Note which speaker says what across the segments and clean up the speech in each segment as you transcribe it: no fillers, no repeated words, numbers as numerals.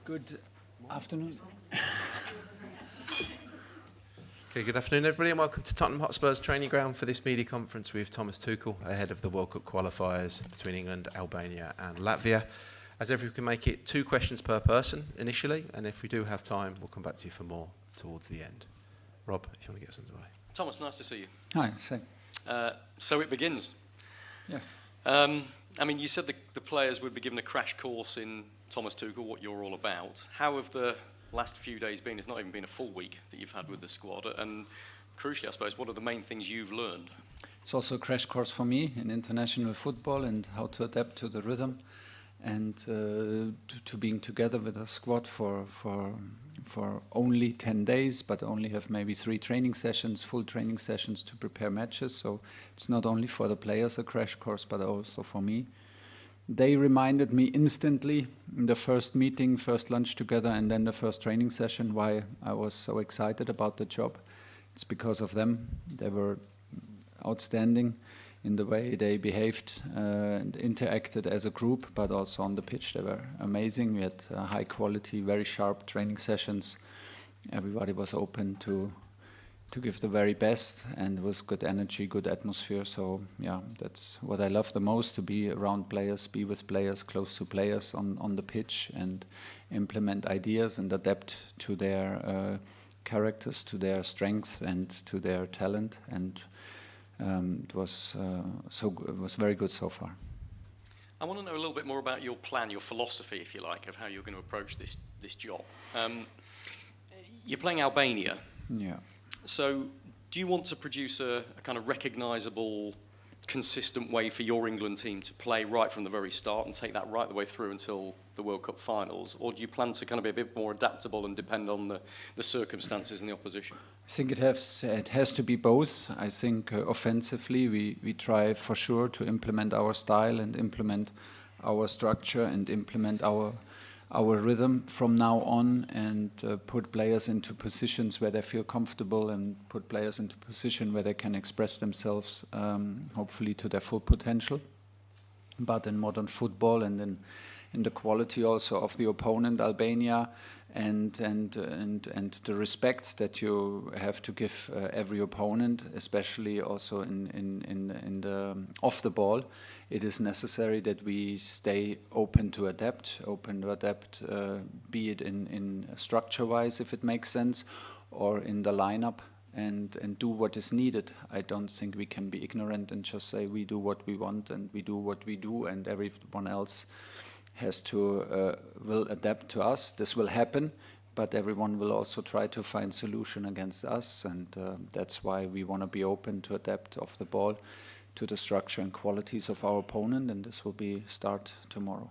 Speaker 1: Good afternoon.
Speaker 2: Okay, good afternoon everybody and welcome to Tottenham Hotspur's training ground for this media conference with Thomas Tuchel ahead of the World Cup qualifiers between England, Albania and Latvia. As ever, we can make it 2 questions per person initially, and if we do have time, we'll come back to you for more towards the end. Rob, if you want to get us underway.
Speaker 3: Thomas, nice to see you.
Speaker 1: Hi, same.
Speaker 3: So it begins.
Speaker 1: Yeah.
Speaker 3: I mean, you said the players would be given a crash course in Thomas Tuchel, what you're all about. How have the last few days been? It's not even been a full week that you've had with the squad. And crucially, I suppose, what are the main things you've learned?
Speaker 1: It's also a crash course for me in international football and how to adapt to the rhythm and to being together with a squad for only 10 days, but only have maybe 3 training sessions, full training sessions to prepare matches. So it's not only for the players a crash course, but also for me. They reminded me instantly in the first meeting, first lunch together, and then the first training session why I was so excited about the job. It's because of them. They were outstanding in the way they behaved and interacted as a group, but also on the pitch they were amazing. We had high quality, very sharp training sessions. Everybody was open to give the very best, and it was good energy, good atmosphere. So yeah, that's what I love the most, to be around players, be with players, close to players on the pitch, and implement ideas and adapt to their characters, to their strengths and to their talent. And it was very good so far.
Speaker 3: I want to know a little bit more about your plan, your philosophy, if you like, of how you're going to approach this job. You're playing Albania.
Speaker 1: Yeah.
Speaker 3: So do you want to produce a kind of recognisable, consistent way for your England team to play right from the very start and take that right the way through until the World Cup finals? Or do you plan to kind of be a bit more adaptable and depend on the circumstances and the opposition?
Speaker 1: I think it has to be both. I think offensively we try for sure to implement our style and implement our structure and implement our rhythm from now on, and put players into positions where they feel comfortable and put players into position where they can express themselves, hopefully to their full potential. But in modern football and in the quality also of the opponent, Albania, and the respect that you have to give every opponent, especially also in the off the ball, it is necessary that we stay open to adapt, be it in structure-wise, if it makes sense, or in the lineup, and do what is needed. I don't think we can be ignorant and just say we do what we want and we do what we do, and everyone else has to will adapt to us. This will happen, but everyone will also try to find solution against us, and that's why we want to be open to adapt off the ball to the structure and qualities of our opponent, and this will start tomorrow.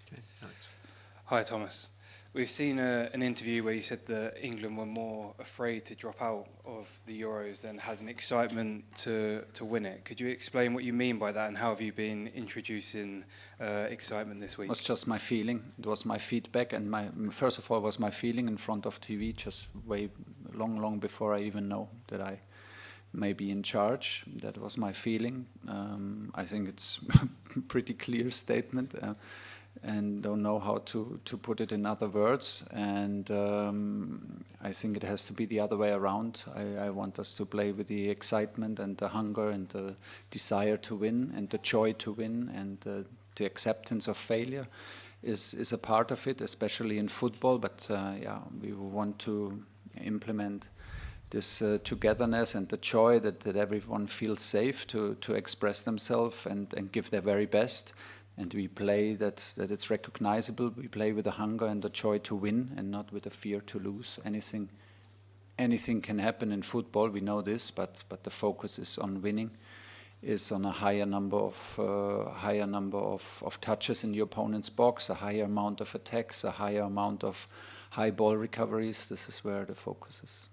Speaker 2: Okay, Alex.
Speaker 4: Hi, Thomas. We've seen an interview where you said that England were more afraid to drop out of the Euros than had an excitement to win it. Could you explain what you mean by that, and how have you been introducing excitement this week?
Speaker 1: It was just my feeling. It was my feedback, and first of all was my feeling in front of TV, just way long before I even know that I may be in charge. That was my feeling. I think it's a pretty clear statement. And don't know how to put it in other words, and I think it has to be the other way around. I want us to play with the excitement and the hunger and the desire to win and the joy to win, and the acceptance of failure is a part of it, especially in football. But yeah, we want to implement this togetherness and the joy that everyone feels safe to express themselves and give their very best. And we play that it's recognizable. We play with the hunger and the joy to win, and not with the fear to lose. Anything can happen in football. We know this, but the focus is on winning, is on a higher number of touches in the opponent's box, a higher amount of attacks, a higher amount of high ball recoveries. This is where the focus is.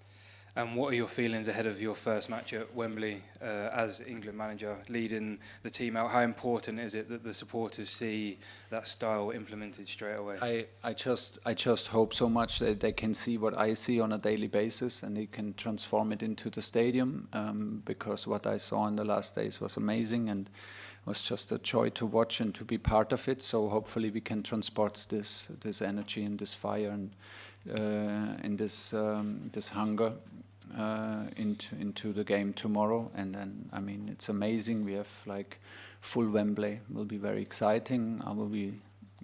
Speaker 4: And what are your feelings ahead of your first match at Wembley as England manager, leading the team out? How important is it that the supporters see that style implemented straight away?
Speaker 1: I just hope so much that they can see what I see on a daily basis, and they can transform it into the stadium, because what I saw in the last days was amazing, and was just a joy to watch and to be part of it. So hopefully we can transport this energy and this fire and this hunger into the game tomorrow. And then, I mean, it's amazing. We have like full Wembley. Will be very exciting. I will be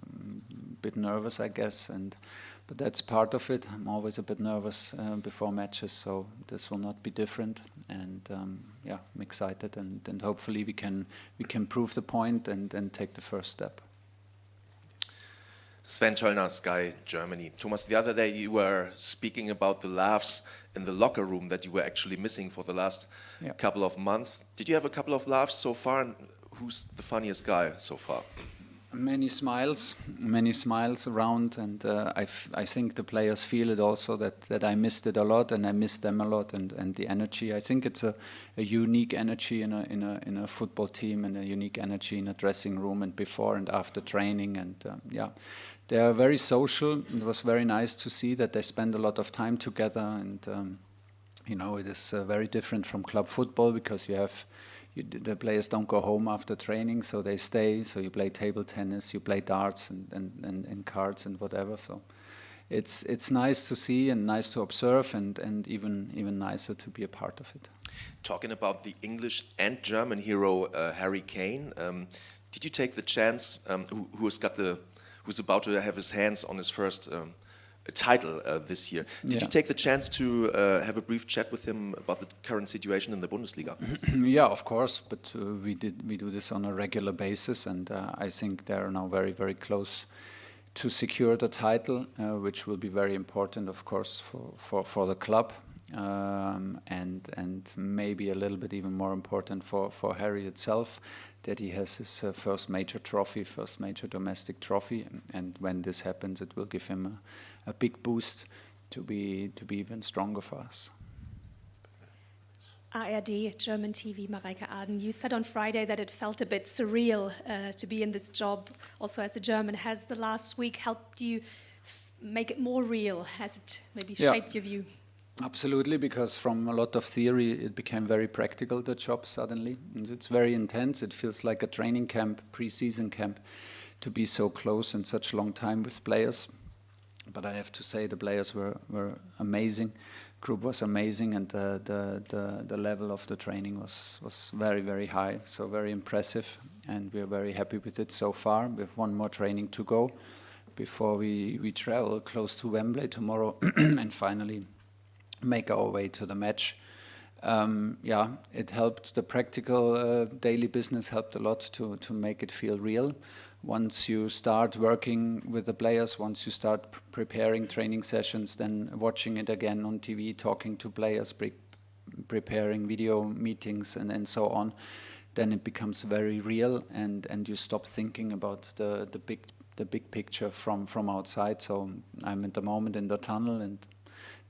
Speaker 1: a bit nervous, I guess, but that's part of it. I'm always a bit nervous before matches, so this will not be different. And yeah, I'm excited, and hopefully we can prove the point and take the first step.
Speaker 5: Sven Töllner, Sky Germany. Thomas, the other day you were speaking about the laughs in the locker room that you were actually missing for the last couple of months. Did you have a couple of laughs so far? And who's the funniest guy so far?
Speaker 1: Many smiles around, and I think the players feel it also that I missed it a lot, and I missed them a lot, and the energy. I think it's a unique energy in a football team, and a unique energy in a dressing room, and before and after training, and yeah, they are very social. It was very nice to see that they spend a lot of time together, and you know, it is very different from club football because the players don't go home after training, so they stay. So you play table tennis, you play darts and cards and whatever. So it's nice to see and nice to observe, and even nicer to be a part of it.
Speaker 5: Talking about the English and German hero Harry Kane, did you take the chance? Who's about to have his hands on his first title this year? Did you take the chance to have a brief chat with him about the current situation in the Bundesliga?
Speaker 1: Yeah, of course, but we do this on a regular basis, and I think they are now very, very close to secure the title, which will be very important, of course, for the club, and maybe a little bit even more important for Harry itself, that he has his first major domestic trophy, and when this happens, it will give him a big boost to be even stronger for us.
Speaker 6: ARD, German TV, Mareike Aden. You said on Friday that it felt a bit surreal to be in this job, also as a German. Has the last week helped you make it more real? Has it maybe shaped your view?
Speaker 1: Absolutely, because from a lot of theory, it became very practical, the job suddenly. And it's very intense. It feels like a training camp, pre-season camp, to be so close and such a long time with players. But I have to say the players were amazing. Group was amazing, and the level of the training was very, very high, so very impressive, and we are very happy with it so far. We have one more training to go before we travel close to Wembley tomorrow and finally make our way to the match. Yeah, it helped. The practical daily business helped a lot to make it feel real. Once you start working with the players, once you start preparing training sessions, then watching it again on TV, talking to players, preparing video meetings and so on, then it becomes very real, and you stop thinking about the big picture from outside. So I'm at the moment in the tunnel, and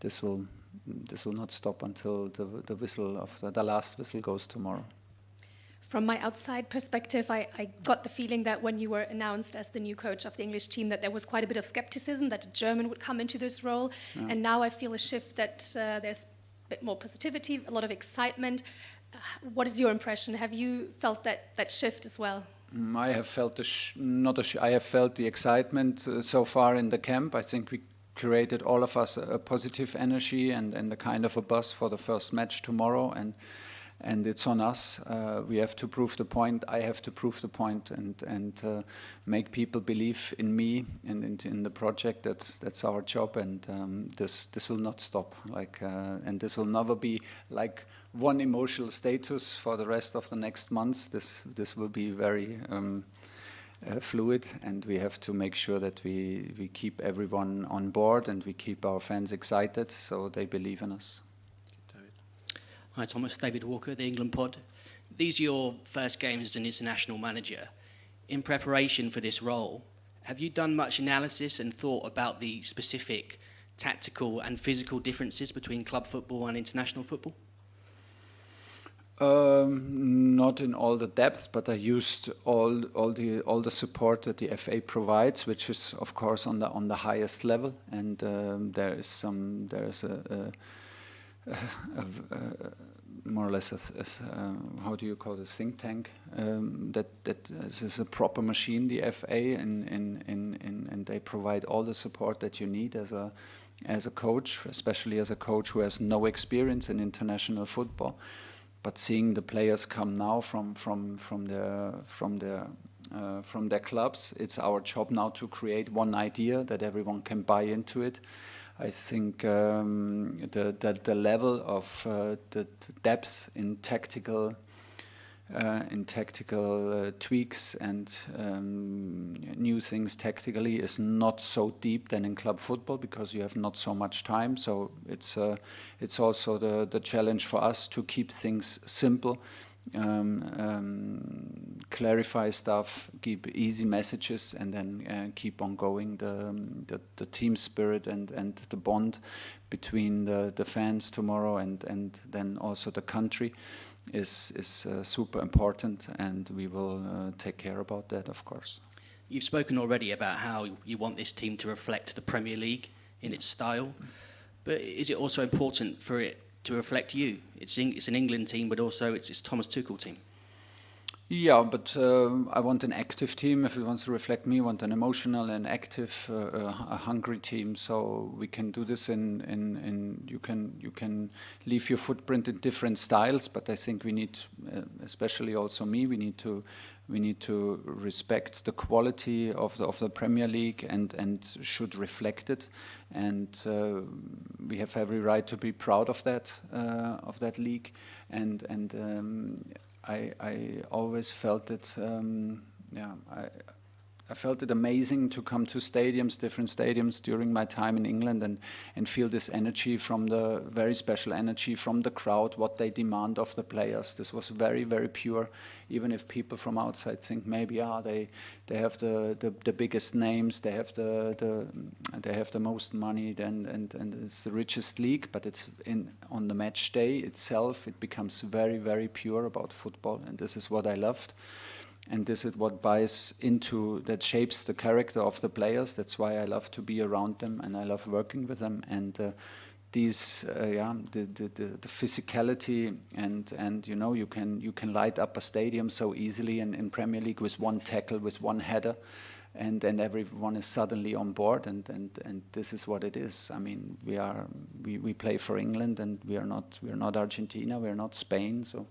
Speaker 1: this will not stop until the whistle of the last whistle goes tomorrow.
Speaker 6: From my outside perspective, I got the feeling that when you were announced as the new coach of the English team, that there was quite a bit of skepticism that a German would come into this role. Yeah. And now I feel a shift that there's a bit more positivity, a lot of excitement. What is your impression? Have you felt that shift as well?
Speaker 1: I have felt I have felt the excitement so far in the camp. I think we created, all of us, a positive energy and a kind of a buzz for the first match tomorrow, and it's on us. We have to prove the point. I have to prove the point and make people believe in me and in the project. That's our job, and this will not stop. And this will never be like one emotional status for the rest of the next months. This will be very fluid, and we have to make sure that we keep everyone on board and we keep our fans excited so they believe in us.
Speaker 7: Hi Thomas, David Walker, the England Pod. These are your first games as an international manager. In preparation for this role, have you done much analysis and thought about the specific tactical and physical differences between club football and international football?
Speaker 1: Not in all the depth, but I used all the support that the FA provides, which is of course on the highest level, and there is more or less how do you call it, think tank, that this is a proper machine, the FA, and they provide all the support that you need as a coach, especially as a coach who has no experience in international football. But seeing the players come now from their clubs, it's our job now to create one idea that everyone can buy into it. I think the level of the depth in tactical tweaks and new things tactically is not so deep than in club football, because you have not so much time. So it's also the challenge for us to keep things simple, clarify stuff, keep easy messages, and then keep on going. The team spirit and the bond between the fans tomorrow and then also the country is super important, and we will take care about that, of course.
Speaker 7: You've spoken already about how you want this team to reflect the Premier League in its style, but is it also important for it to reflect you? It's an England team, but also it's Thomas Tuchel team.
Speaker 1: Yeah, but I want an active team. If it wants to reflect me, I want an emotional and active, a hungry team. So we can do this in you can leave your footprint in different styles, but I think we need, especially also me, we need to respect the quality of the Premier League and should reflect it. And we have every right to be proud of that league. And I always felt it. I felt it amazing to come to different stadiums during my time in England and feel this energy very special energy from the crowd, what they demand of the players. This was very, very pure, even if people from outside think maybe they have the biggest names, they have the most money, and it's the richest league, but it's on the match day itself, it becomes very, very pure about football, and this is what I loved. And this is what that shapes the character of the players. That's why I love to be around them and I love working with them. And the physicality and you can light up a stadium so easily in Premier League with one tackle, with one header, and then everyone is suddenly on board. And this is what it is. I mean, we play for England, and we're not Argentina, we're not Spain, so.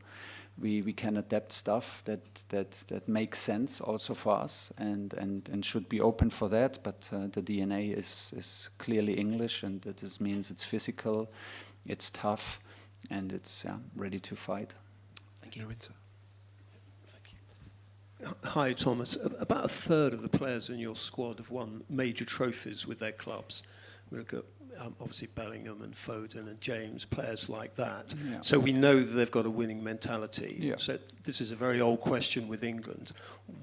Speaker 1: We can adapt stuff that makes sense also for us and should be open for that. But the DNA is clearly English, and this means it's physical, it's tough, and it's ready to fight.
Speaker 2: Thank you.
Speaker 8: Hi, Thomas. About a third of the players in your squad have won major trophies with their clubs. We look at obviously Bellingham and Foden and James, players like that. Yeah. So we know that they've got a winning mentality. Yeah. So this is a very old question with England.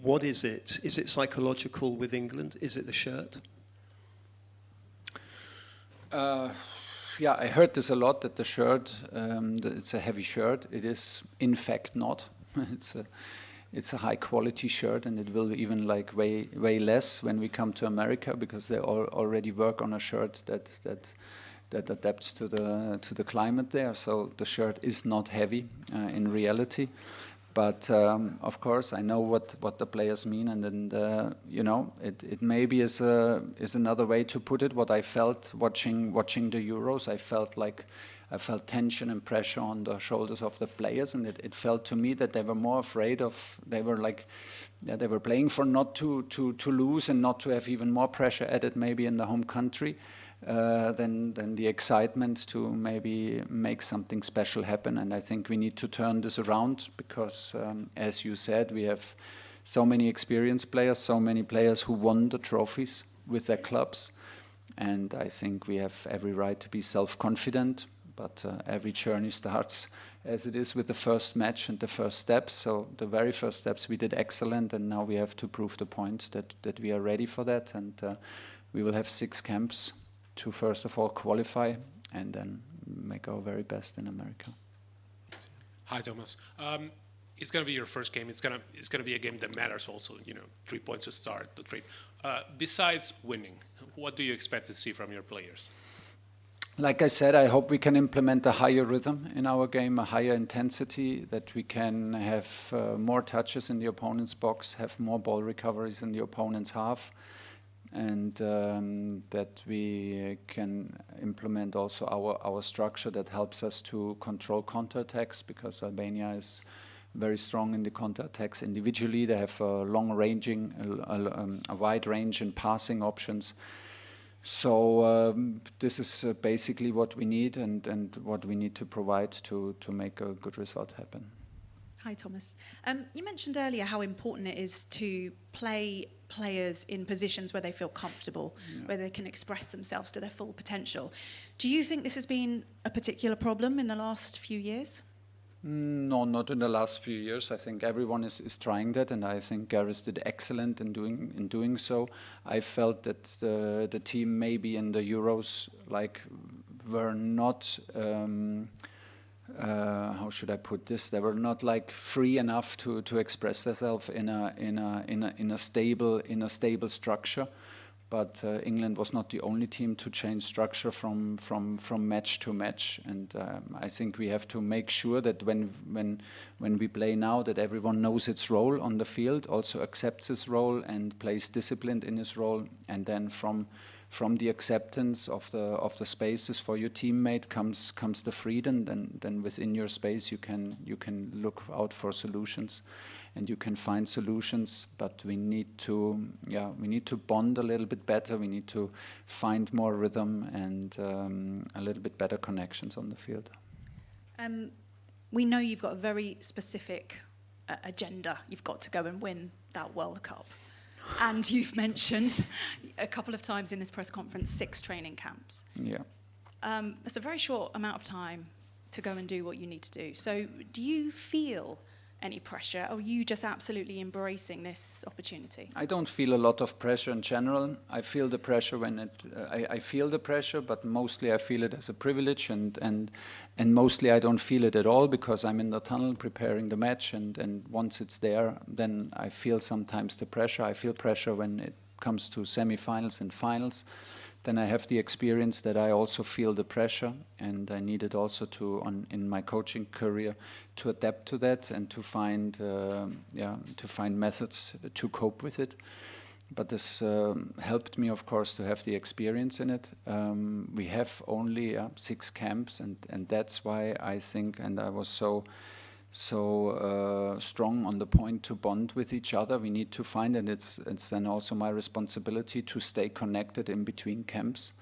Speaker 8: What is it? Is it psychological with England? Is it the shirt?
Speaker 1: I heard this a lot, that the shirt, that it's a heavy shirt. It is, in fact, not. It's a high quality shirt, and it will even way less when we come to America, because they already work on a shirt that adapts to the climate there. So the shirt is not heavy in reality, but of course I know what the players mean, and then it maybe is another way to put it. What I felt watching the Euros, I felt tension and pressure on the shoulders of the players, and it felt to me that they were more afraid of. They were playing for not to lose and not to have even more pressure added maybe in the home country than the excitement to maybe make something special happen. And I think we need to turn this around, because as you said, we have so many experienced players, so many players who won the trophies with their clubs, and I think we have every right to be self-confident. But every journey starts as it is with the first match and the first steps. So the very first steps we did excellent, and now we have to prove the point that we are ready for that. And we will have 6 camps to first of all qualify and then make our very best in America.
Speaker 9: Hi, Thomas. It's going to be your first game. It's going to be a game that matters also. 3 points to start the trip. Besides winning, what do you expect to see from your players?
Speaker 1: Like I said, I hope we can implement a higher rhythm in our game, a higher intensity, that we can have more touches in the opponent's box, have more ball recoveries in the opponent's half, and that we can implement also our structure that helps us to control counterattacks, because Albania is very strong in the counterattacks individually. They have a a wide range in passing options. So this is basically what we need and what we need to provide to make a good result happen.
Speaker 10: Hi, Thomas. You mentioned earlier how important it is to play players in positions where they feel comfortable, where they can express themselves to their full potential. Do you think this has been a particular problem in the last few years?
Speaker 1: No, not in the last few years. I think everyone is trying that, and I think Gareth did excellent in doing so. I felt that the team maybe in the Euros were not how should I put this? They were not free enough to express themselves in a stable structure. But England was not the only team to change structure from match to match, and I think we have to make sure that when we play now, that everyone knows its role on the field, also accepts his role and plays disciplined in his role, and then from the acceptance of the spaces for your teammate comes the freedom. Then within your space you can look out for solutions, and you can find solutions. But we need to bond a little bit better. We need to find more rhythm and a little bit better connections on the field.
Speaker 10: We know you've got a very specific agenda. You've got to go and win that World Cup. And you've mentioned a couple of times in this press conference 6 training camps.
Speaker 1: Yeah.
Speaker 10: It's a very short amount of time to go and do what you need to do. So do you feel any pressure, or are you just absolutely embracing this opportunity?
Speaker 1: I don't feel a lot of pressure in general. I feel the pressure when I feel the pressure, but mostly I feel it as a privilege, and mostly I don't feel it at all, because I'm in the tunnel preparing the match, and once it's there, then I feel sometimes the pressure. I feel pressure when it comes to semi-finals and finals. Then I have the experience that I also feel the pressure, and I needed also in my coaching career to adapt to that and to find methods to cope with it. But this helped me, of course, to have the experience in it. We have only 6 camps, and that's why I think, and I was so strong on the point to bond with each other. We need to find, and it's then also my responsibility to stay connected in between camps.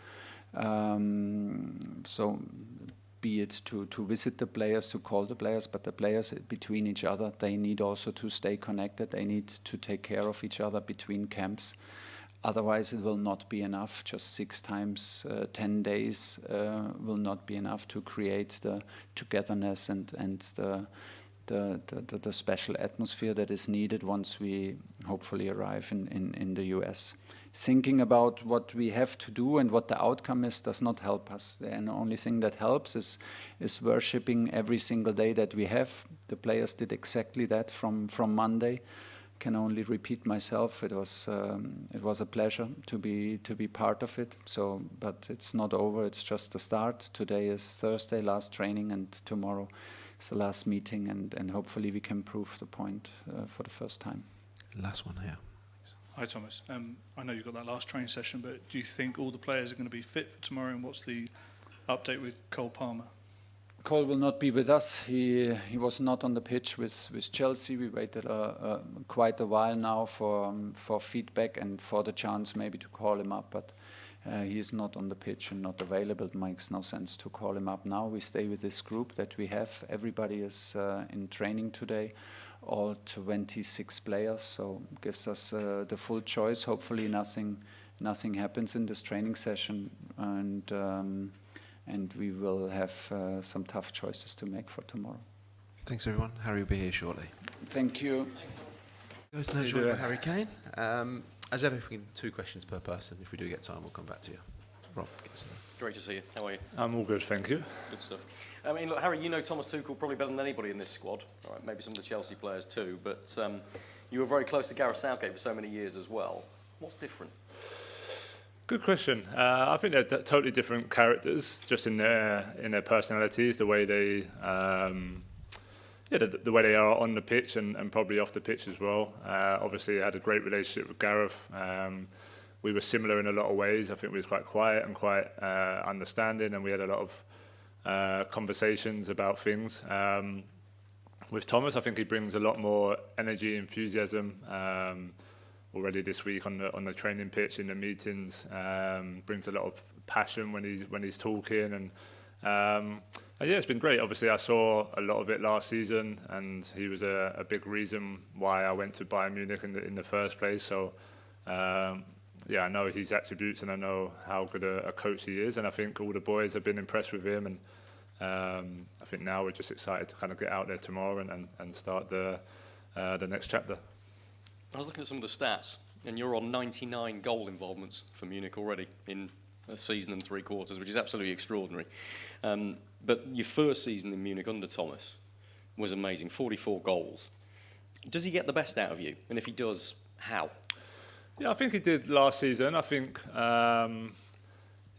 Speaker 1: So be it to visit the players, to call the players, but the players between each other, they need also to stay connected. They need to take care of each other between camps. Otherwise, it will not be enough. Just 6 times 10 days will not be enough to create the togetherness and the special atmosphere that is needed once we hopefully arrive in the US. Thinking about what we have to do and what the outcome is does not help us. The only thing that helps is worshipping every single day that we have. The players did exactly that from Monday. Can only repeat myself. It was a pleasure to be part of it. So, but it's not over. It's just the start. Today is Thursday, last training, and tomorrow is the last meeting. And hopefully we can prove the point for the first time.
Speaker 2: Last one here.
Speaker 11: Hi Thomas. I know you've got that last training session, but do you think all the players are going to be fit for tomorrow? And what's the update with Cole Palmer?
Speaker 1: Cole will not be with us. He was not on the pitch with Chelsea. We waited quite a while now for feedback and for the chance maybe to call him up, but he is not on the pitch and not available. It makes no sense to call him up now. We stay with this group that we have. Everybody is in training today, all 26 players, so gives us the full choice. Hopefully nothing happens in this training session, and we will have some tough choices to make for tomorrow.
Speaker 2: Thanks, everyone. Harry will be here shortly.
Speaker 1: Thank you.
Speaker 2: Goes no short by Harry Kane. As ever, if we can 2 questions per person. If we do get time, we'll come back to you. Rob, give us a...
Speaker 3: Great to see you. How are you?
Speaker 12: I'm all good, thank you.
Speaker 3: Good stuff. I mean, look, Harry, you know Thomas Tuchel probably better than anybody in this squad. All right, maybe some of the Chelsea players too, but you were very close to Gareth Southgate for so many years as well. What's different?
Speaker 12: Good question. I think they're totally different characters, just in their personalities, the way they, the way they are on the pitch and probably off the pitch as well. Obviously, I had a great relationship with Gareth. We were similar in a lot of ways. I think we was quite quiet and quite understanding, and we had a lot of conversations about things. With Thomas, I think he brings a lot more energy, enthusiasm. Already this week on the training pitch, in the meetings, brings a lot of passion when he's talking, and yeah, it's been great. Obviously, I saw a lot of it last season, and he was a big reason why I went to Bayern Munich in the first place. So yeah, I know his attributes, and I know how good a coach he is, and I think all the boys have been impressed with him, and I think now we're just excited to kind of get out there tomorrow and start the next chapter.
Speaker 3: I was looking at some of the stats, and you're on 99 goal involvements for Munich already in a season and 3 quarters, which is absolutely extraordinary. But your first season in Munich under Thomas was amazing, 44 goals. Does he get the best out of you? And if he does, how?
Speaker 12: Yeah, I think he did last season. I think,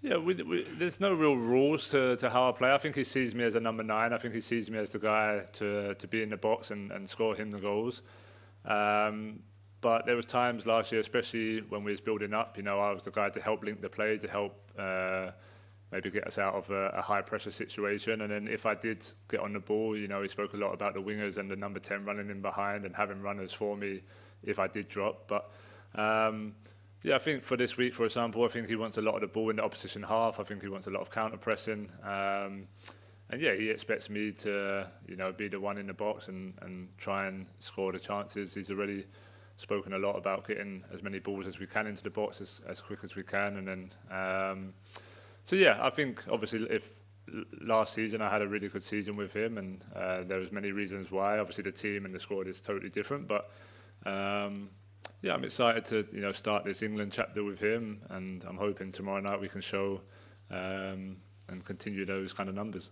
Speaker 12: there's no real rules to how I play. I think he sees me as a number 9. I think he sees me as the guy to be in the box and score him the goals. But there was times last year, especially when we was building up, I was the guy to help link the play, to help maybe get us out of a high-pressure situation. And then if I did get on the ball, he spoke a lot about the wingers and the number 10 running in behind and having runners for me if I did drop. But, I think for this week, for example, I think he wants a lot of the ball in the opposition half. I think he wants a lot of counter-pressing. And yeah, he expects me to, be the one in the box and try and score the chances. He's already spoken a lot about getting as many balls as we can into the box as quick as we can. And then, so yeah, I think obviously if last season I had a really good season with him, and there was many reasons why. Obviously the team and the squad is totally different, but yeah, I'm excited to start this England chapter with him, and I'm hoping tomorrow night we can show and continue those kind of numbers.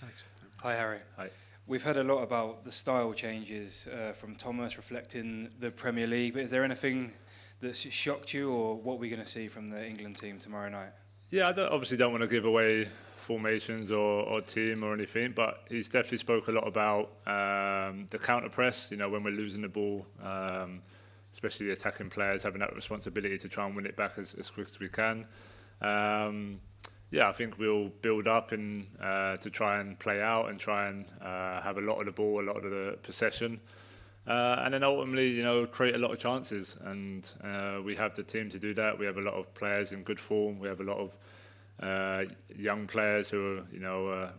Speaker 3: Thanks.
Speaker 4: Hi, Harry.
Speaker 12: Hi.
Speaker 4: We've heard a lot about the style changes from Thomas reflecting the Premier League, but is there anything that's shocked you, or what we're going to see from the England team tomorrow night?
Speaker 12: Yeah, I obviously don't want to give away formations or team or anything, but he's definitely spoke a lot about the counter press, when we're losing the ball, especially the attacking players having that responsibility to try and win it back as quick as we can. Yeah, I think we'll build up and to try and play out and try and have a lot of the ball, a lot of the possession, and then ultimately, create a lot of chances. And we have the team to do that. We have a lot of players in good form. We have a lot of young players who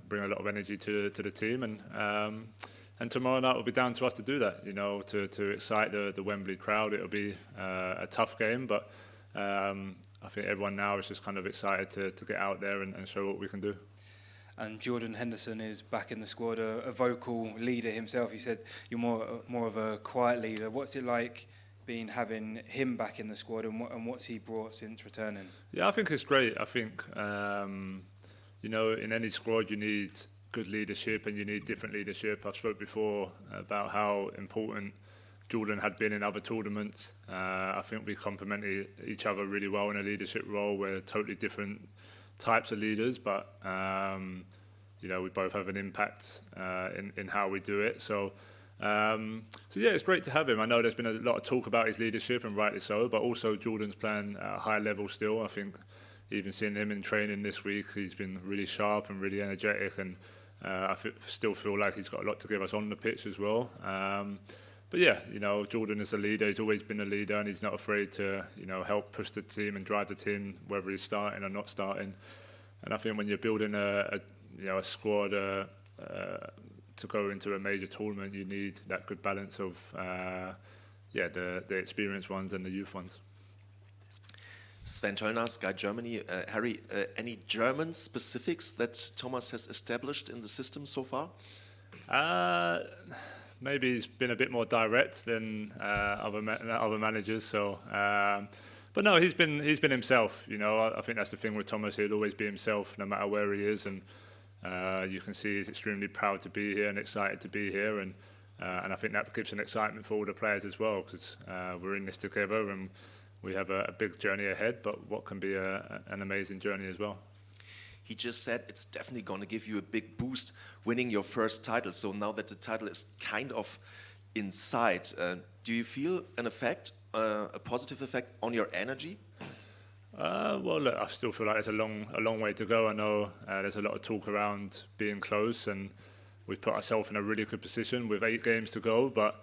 Speaker 12: bring a lot of energy to the team. And tomorrow night will be down to us to do that. To excite the Wembley crowd. It'll be a tough game, but. I think everyone now is just kind of excited to get out there and show what we can do.
Speaker 4: And Jordan Henderson is back in the squad, a vocal leader himself. He said you're more of a quiet leader. What's it like having him back in the squad, and what's he brought since returning? Yeah,
Speaker 12: I think it's great. I think in any squad you need good leadership and you need different leadership. I've spoke before about how important Jordan had been in other tournaments. I think we complemented each other really well in a leadership role. We're totally different types of leaders, but we both have an impact in how we do it. So yeah, it's great to have him. I know there's been a lot of talk about his leadership, and rightly so, but also Jordan's playing at a high level still. I think even seeing him in training this week, he's been really sharp and really energetic, and I still feel like he's got a lot to give us on the pitch as well. But yeah, Jordan is a leader. He's always been a leader, and he's not afraid to, help push the team and drive the team, whether he's starting or not starting. And I think when you're building a squad to go into a major tournament, you need that good balance of, the experienced ones and the youth ones.
Speaker 5: Sven Töllner, Sky Germany. Harry, any German specifics that Thomas has established in the system so far?
Speaker 12: Maybe he's been a bit more direct than other managers. So, but no, he's been himself. I think that's the thing with Thomas. He'll always be himself, no matter where he is, and you can see he's extremely proud to be here and excited to be here, and I think that gives an excitement for all the players as well, because we're in this together, and we have a big journey ahead, but what can be an amazing journey as well.
Speaker 5: He just said it's definitely going to give you a big boost winning your first title. So now that the title is kind of in sight, do you feel an effect, a positive effect on your energy?
Speaker 12: Well, look, I still feel like there's a long way to go. I know there's a lot of talk around being close, and we've put ourselves in a really good position with 8 games to go. But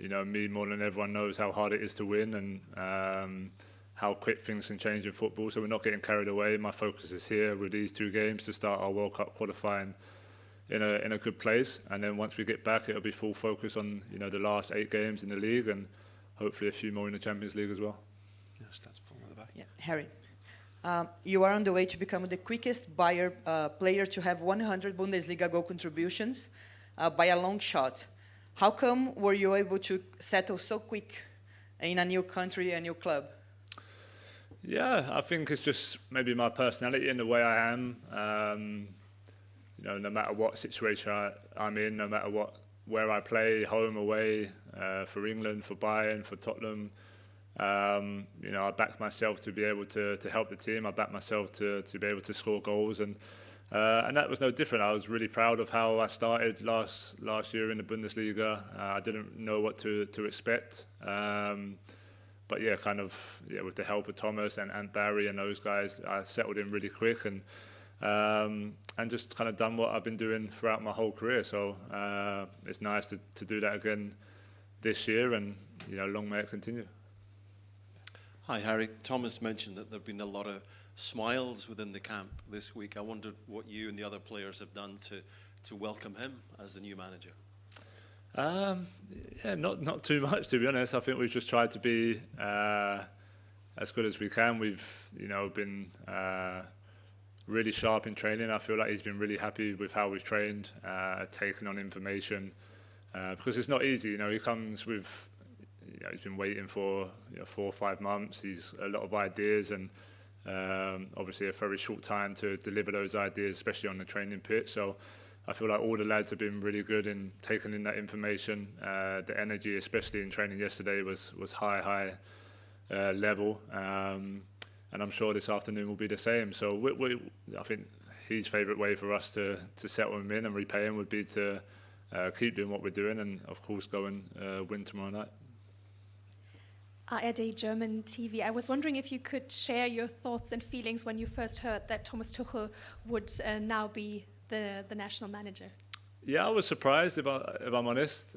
Speaker 12: you know, me more than everyone knows how hard it is to win, and how quick things can change in football. So we're not getting carried away. My focus is here with these 2 games to start our World Cup qualifying in a good place, and then once we get back, it'll be full focus on, you know, the last 8 games in the league, and hopefully a few more in the Champions League as well.
Speaker 2: Yes, that's full at the back.
Speaker 13: Yeah, Harry, you are on the way to become the quickest player to have 100 Bundesliga goal contributions by a long shot. How come were you able to settle so quick in a new country, a new club?
Speaker 12: Yeah, I think it's just maybe my personality and the way I am. You know, no matter what situation I'm in, no matter where I play, home, away, for England, for Bayern, for Tottenham, you know, I back myself to be able to help the team. I back myself to be able to score goals, and that was no different. I was really proud of how I started last year in the Bundesliga. I didn't know what to expect. But yeah, with the help of Thomas and Barry and those guys, I settled in really quick, and just kind of done what I've been doing throughout my whole career. So it's nice to do that again this year, and you know, long may it continue.
Speaker 14: Hi Harry, Thomas mentioned that there have been a lot of smiles within the camp this week. I wondered what you and the other players have done to welcome him as the new manager.
Speaker 12: Yeah, not too much, to be honest. I think we've just tried to be as good as we can. We've, you know, been really sharp in training. I feel like he's been really happy with how we've trained, taking on information, because it's not easy. You know, he comes with, you know, he's been waiting for 4 or 5 months. He's a lot of ideas, and obviously a very short time to deliver those ideas, especially on the training pitch. So I feel like all the lads have been really good in taking in that information. The energy, especially in training yesterday, was high level, and I'm sure this afternoon will be the same. So I think his favourite way for us to settle him in and repay him would be to keep doing what we're doing, and of course go and win tomorrow night.
Speaker 6: ARD German TV. I was wondering if you could share your thoughts and feelings when you first heard that Thomas Tuchel would now be the national manager.
Speaker 12: Yeah, I was surprised, if I'm honest.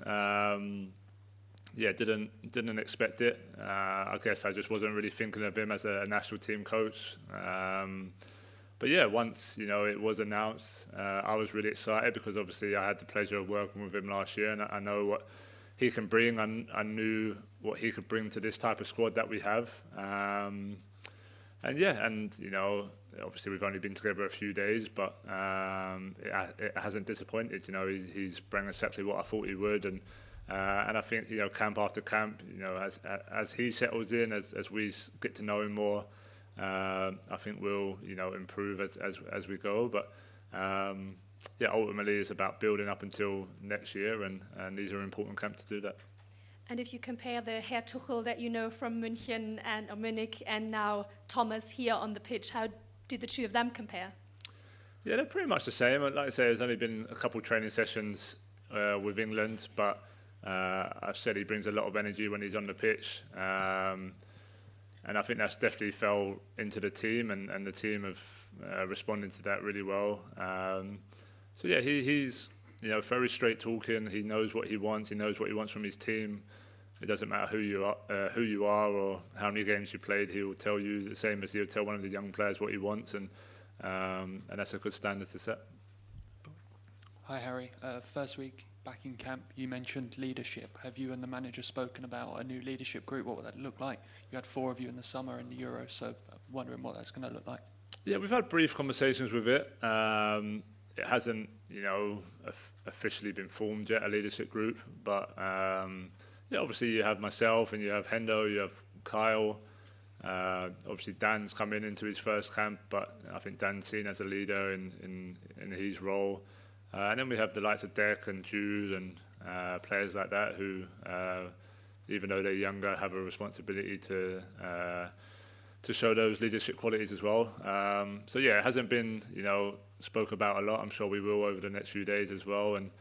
Speaker 12: Yeah, didn't expect it. I guess I just wasn't really thinking of him as a national team coach. But yeah, once, you know, it was announced, I was really excited, because obviously I had the pleasure of working with him last year, and I know what he can bring. I knew what he could bring to this type of squad that we have. And yeah, and you know, obviously we've only been together a few days, but it hasn't disappointed. You know, he's bringing exactly what I thought he would, and I think, you know, camp after camp, you know, as he settles in, as we get to know him more, I think we'll, you know, improve as we go. But yeah, ultimately it's about building up until next year, and these are important camps to do that.
Speaker 6: And if you compare the Herr Tuchel that you know from München and Munich, and now Thomas here on the pitch, how do the two of them compare?
Speaker 12: Yeah, they're pretty much the same. Like I say, there's only been a couple of training sessions with England, but I've said he brings a lot of energy when he's on the pitch, and I think that's definitely fell into the team, and the team have responded to that really well. So yeah, he's, you know, very straight talking. He knows what he wants. He knows what he wants from his team. It doesn't matter who you are or how many games you played. He will tell you the same as he would tell one of the young players what he wants, and that's a good standard to set.
Speaker 15: Hi Harry, first week back in camp, you mentioned leadership. Have you and the manager spoken about a new leadership group? What would that look like? You had 4 of you in the summer in the Euro, so I'm wondering what that's going to look like. Yeah, we've had brief conversations with it. It hasn't, you know, officially been formed yet, a leadership group, but yeah, obviously you have myself and you have Hendo, you have Kyle. Obviously Dan's come into his first camp, but I think Dan's seen as a leader in his role. And then we have the likes of Deck and Jude and players like that who
Speaker 12: even though they're younger, have a responsibility to show those leadership qualities as well. So yeah, it hasn't been, spoke about a lot. I'm sure we will over the next few days as well. And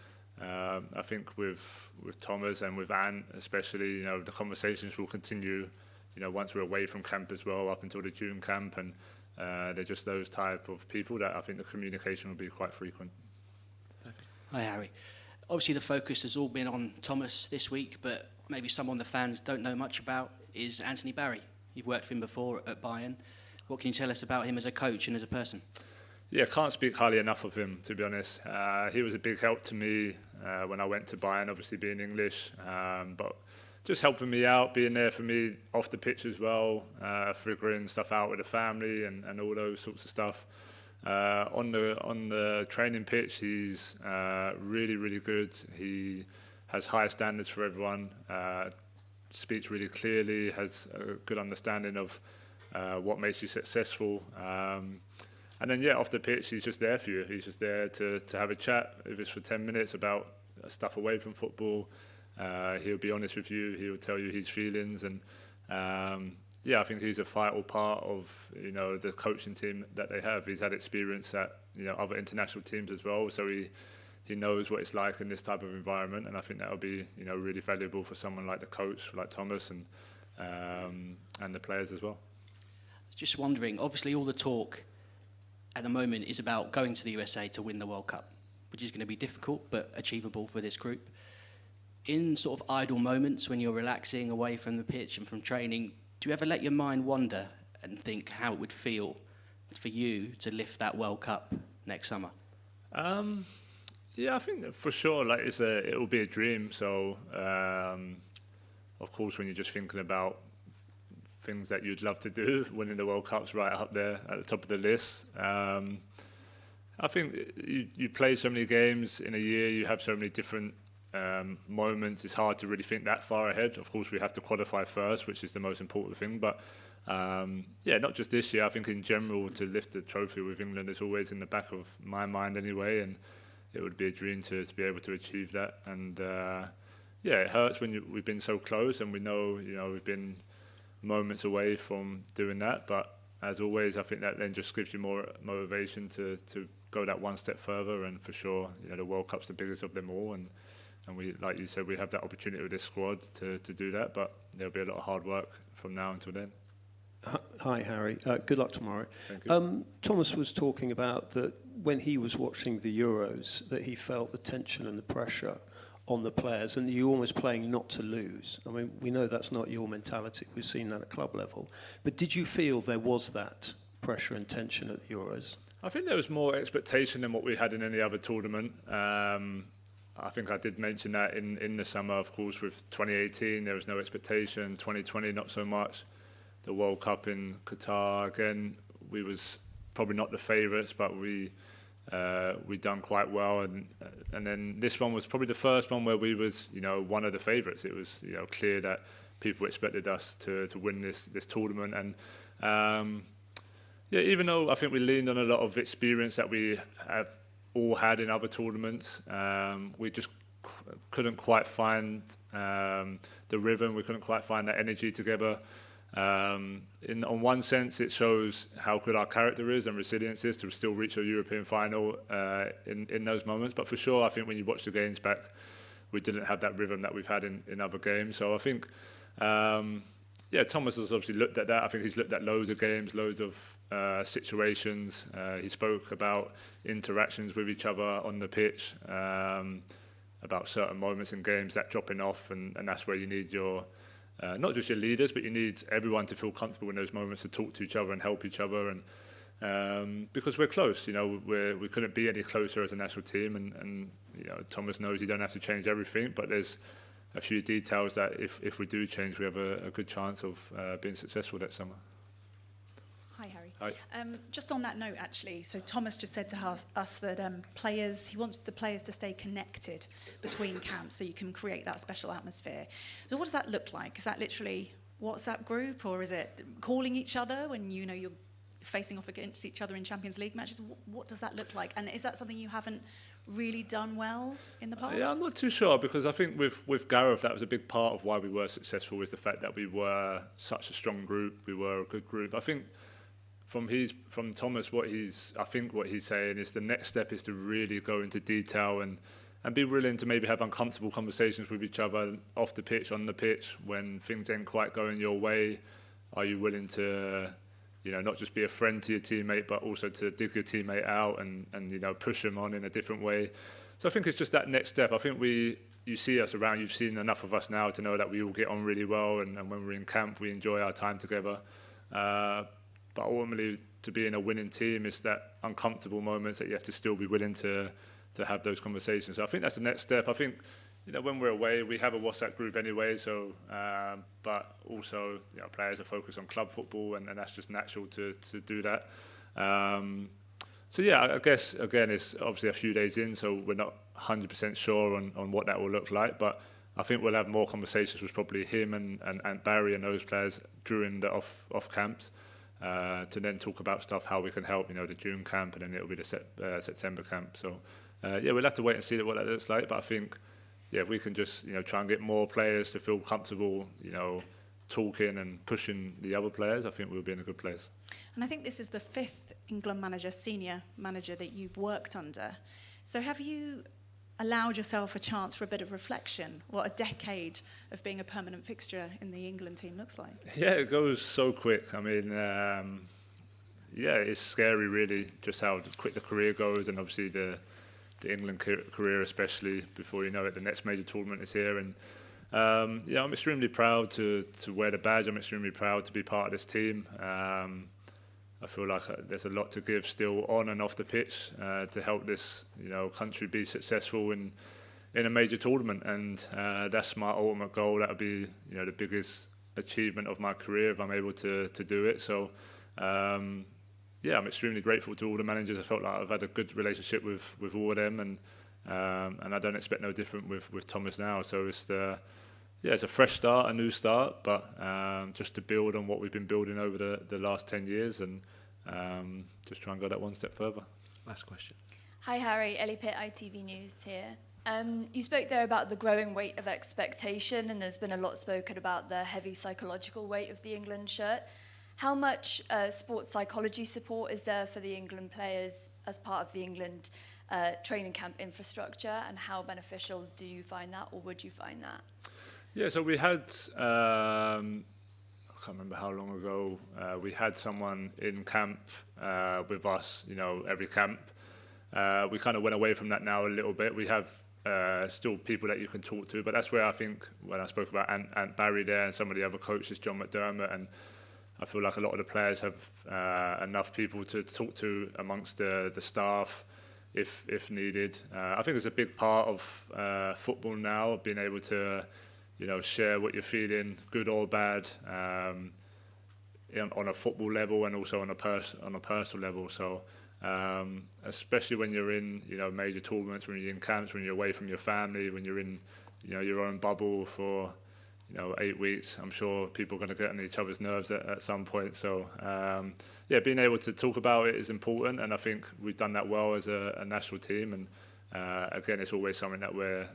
Speaker 12: I think with Thomas and with Ant especially, the conversations will continue, once we're away from camp as well, up until the June camp. And they're just those type of people that I think the communication will be quite frequent.
Speaker 7: Hi, Harry. Obviously, the focus has all been on Thomas this week, but maybe someone the fans don't know much about is Anthony Barry. You've worked with him before at Bayern. What can you tell us about him as a coach and as a person?
Speaker 12: Yeah, can't speak highly enough of him, to be honest. He was a big help to me when I went to Bayern, obviously being English, but just helping me out, being there for me off the pitch as well, figuring stuff out with the family and all those sorts of stuff. On the training pitch, he's really, really good. He has high standards for everyone, speaks really clearly, has a good understanding of what makes you successful. And then, off the pitch, he's just there for you. He's just there to have a chat, if it's for 10 minutes, about stuff away from football. He'll be honest with you. He'll tell you his feelings. And, I think he's a vital part of, the coaching team that they have. He's had experience at, other international teams as well. So he knows what it's like in this type of environment. And I think that'll be, really valuable for someone like the coach, like Thomas, and the players as well.
Speaker 7: Just wondering, obviously all the talk at the moment is about going to the USA to win the World Cup, which is going to be difficult but achievable for this group. In sort of idle moments when you're relaxing away from the pitch and from training, do you ever let your mind wander and think how it would feel for you to lift that World Cup next summer?
Speaker 12: I think that for sure, it will be a dream. So, of course, when you're just thinking about things that you'd love to do, winning the World Cup's right up there at the top of the list. I think you play so many games in a year, you have so many different moments, it's hard to really think that far ahead. Of course, we have to qualify first, which is the most important thing. But not just this year, I think in general, to lift the trophy with England is always in the back of my mind anyway. And it would be a dream to be able to achieve that. And it hurts when we've been so close, and we know, we've been moments away from doing that, but as always, I think that then just gives you more motivation to go that one step further. And for sure, the World Cup's the biggest of them all, and we, like you said, we have that opportunity with this squad to do that, but there'll be a lot of hard work from now until then.
Speaker 8: Hi, Harry. Good luck tomorrow.
Speaker 12: Thank you.
Speaker 8: Thomas was talking about that when he was watching the Euros, that he felt the tension and the pressure on the players, and you're almost playing not to lose. I mean, we know that's not your mentality. We've seen that at club level. But did you feel there was that pressure and tension at the Euros?
Speaker 12: I think there was more expectation than what we had in any other tournament. I think I did mention that in the summer, of course, with 2018, there was no expectation. 2020, not so much. The World Cup in Qatar, again, we was probably not the favourites, but we done quite well, and then this one was probably the first one where we was one of the favourites. It was clear that people expected us to win this tournament, and even though I think we leaned on a lot of experience that we have all had in other tournaments, we just couldn't quite find the rhythm. We couldn't quite find that energy together. On one sense, it shows how good our character is and resilience is to still reach a European final in those moments. But for sure, I think when you watch the games back, we didn't have that rhythm that we've had in other games. So I think, Thomas has obviously looked at that. I think he's looked at loads of games, loads of situations. He spoke about interactions with each other on the pitch, about certain moments in games that dropping off, and that's where you need your not just your leaders, but you need everyone to feel comfortable in those moments to talk to each other and help each other. And because we're close, we couldn't be any closer as a national team. And Thomas knows you don't have to change everything, but there's a few details that if we do change, we have a good chance of being successful that summer.
Speaker 10: Hi, Harry.
Speaker 12: Hi.
Speaker 10: Just on that note, actually, so Thomas just said to us that he wants the players to stay connected between camps so you can create that special atmosphere. So what does that look like? Is that literally WhatsApp group, or is it calling each other when you're facing off against each other in Champions League matches? What does that look like? And is that something you haven't really done well in the past?
Speaker 12: Yeah, I'm not too sure, because I think with Gareth, that was a big part of why we were successful, was the fact that we were such a strong group, we were a good group. I think from Thomas, what he's saying is the next step is to really go into detail and be willing to maybe have uncomfortable conversations with each other off the pitch, on the pitch, when things ain't quite going your way. Are you willing to, not just be a friend to your teammate, but also to dig your teammate out and push them on in a different way? So I think it's just that next step. I think you see us around, you've seen enough of us now to know that we all get on really well, and when we're in camp, we enjoy our time together. But ultimately, to be in a winning team is that uncomfortable moments that you have to still be willing to have those conversations. So I think that's the next step. I think, when we're away, we have a WhatsApp group anyway, so, but also, players are focused on club football, and that's just natural to do that. So yeah, I guess, again, it's obviously a few days in, so we're not 100% sure on what that will look like, but I think we'll have more conversations with probably him and Barry and those players during the off camps, to then talk about stuff, how we can help, the June camp, and then it'll be the September camp. So yeah, we'll have to wait and see what that looks like, but I think, yeah, if we can just try and get more players to feel comfortable, talking and pushing the other players, I think we'll be in a good place.
Speaker 10: And I think this is the 5th England manager, senior manager, that you've worked under. So have you allowed yourself a chance for a bit of reflection, what a decade of being a permanent fixture in the England team looks like?
Speaker 12: Yeah, it goes so quick. I mean, yeah, it's scary really, just how quick the career goes, and obviously the England career, especially before you know it, the next major tournament is here. And yeah, I'm extremely proud to wear the badge. I'm extremely proud to be part of this team. I feel like there's a lot to give still on and off the pitch to help this country be successful in a major tournament, and that's my ultimate goal. That'll be the biggest achievement of my career if I'm able to do it. So yeah, I'm extremely grateful to all the managers. I felt like I've had a good relationship with all of them, and I don't expect no different with Thomas now. So it's it's a fresh start, a new start, but just to build on what we've been building over the last 10 years, and just try and go that one step further.
Speaker 2: Last question.
Speaker 16: Hi Harry, Ellie Pitt, ITV News here. You spoke there about the growing weight of expectation, and there's been a lot spoken about the heavy psychological weight of the England shirt. How much sports psychology support is there for the England players as part of the England training camp infrastructure, and how beneficial do you find that, or would you find that?
Speaker 12: Yeah, so we had, I can't remember how long ago, we had someone in camp with us, every camp. We kind of went away from that now a little bit. We have still people that you can talk to, but that's where I think, when I spoke about Ant Barry there and some of the other coaches, John McDermott, and I feel like a lot of the players have enough people to talk to amongst the staff if needed. I think it's a big part of football now, being able to share what you're feeling, good or bad, on a football level and also on a personal level. So especially when you're in major tournaments, when you're in camps, when you're away from your family, when you're in your own bubble for 8 weeks, I'm sure people are going to get on each other's nerves at some point. So yeah, being able to talk about it is important, and I think we've done that well as a national team. And again, it's always something that we're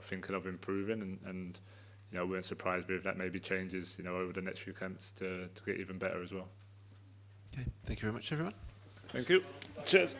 Speaker 12: thinking of improving, and we weren't surprised if that maybe changes over the next few camps to get even better as well.
Speaker 2: Okay, thank you very much, everyone.
Speaker 12: Thank you. Cheers.